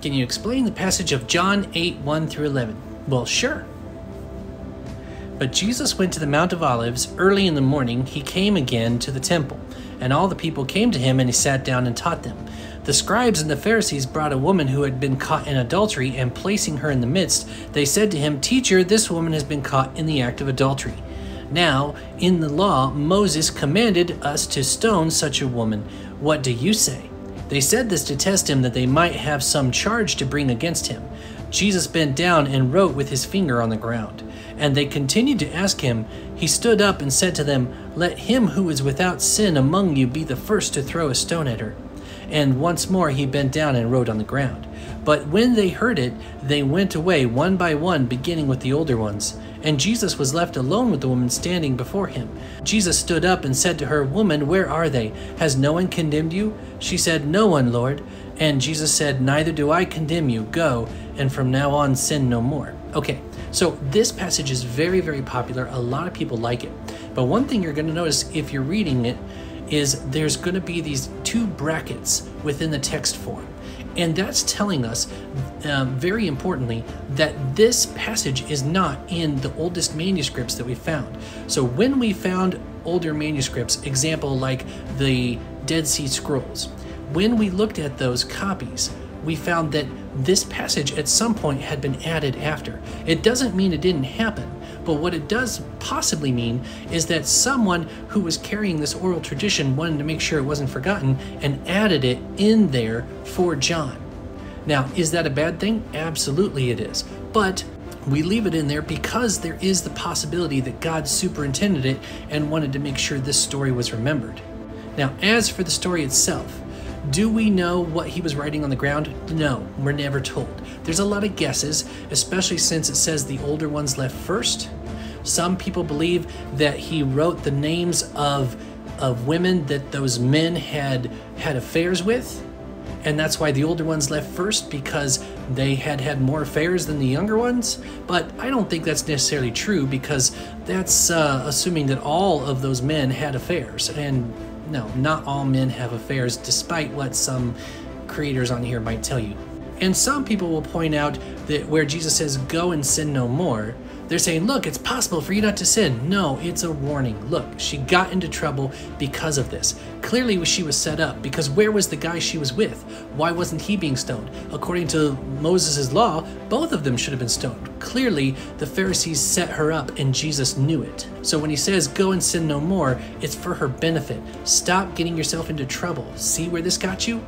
Can you explain the passage of John 8, 1 through 11? Well, sure. But Jesus went to the Mount of Olives. Early in the morning, he came again to the temple, and all the people came to him, and he sat down and taught them. The scribes and the Pharisees brought a woman who had been caught in adultery, and placing her in the midst, they said to him, "Teacher, this woman has been caught in the act of adultery. Now, in the law, Moses commanded us to stone such a woman. What do you say?" They said this to test him, that they might have some charge to bring against him. Jesus bent down and wrote with his finger on the ground. And they continued to ask him. He stood up and said to them, "Let him who is without sin among you be the first to throw a stone at her." And once more he bent down and wrote on the ground. But when they heard it, they went away one by one, beginning with the older ones. And Jesus was left alone with the woman standing before him. Jesus stood up and said to her, "Woman, where are they? Has no one condemned you?" She said, "No one, Lord." And Jesus said, "Neither do I condemn you. Go, and from now on sin no more." Okay, so this passage is very, very popular. A lot of people like it. But one thing you're going to notice if you're reading it is there's going to be these two brackets within the text form. And that's telling us, very importantly, that this passage is not in the oldest manuscripts that we found. So when we found older manuscripts, example like the Dead Sea Scrolls, when we looked at those copies, we found that this passage at some point had been added after. It doesn't mean it didn't happen, but what it does possibly mean is that someone who was carrying this oral tradition wanted to make sure it wasn't forgotten and added it in there for John. Now, is that a bad thing? Absolutely it is. But we leave it in there because there is the possibility that God superintended it and wanted to make sure this story was remembered. Now, as for the story itself, do we know what he was writing on the ground? No, we're never told. There's a lot of guesses, especially since it says the older ones left first. Some people believe that he wrote the names of women that those men had affairs with, and that's why the older ones left first, because they had more affairs than the younger ones. But I don't think that's necessarily true, because that's assuming that all of those men had affairs, and no, not all men have affairs, despite what some creators on here might tell you. And some people will point out that where Jesus says, "Go and sin no more," they're saying, look, it's possible for you not to sin. No, it's a warning. Look, she got into trouble because of this. Clearly she was set up, because where was the guy she was with? Why wasn't he being stoned? According to Moses' law, both of them should have been stoned. Clearly, the Pharisees set her up, and Jesus knew it. So when he says, "Go and sin no more," it's for her benefit. Stop getting yourself into trouble. See where this got you?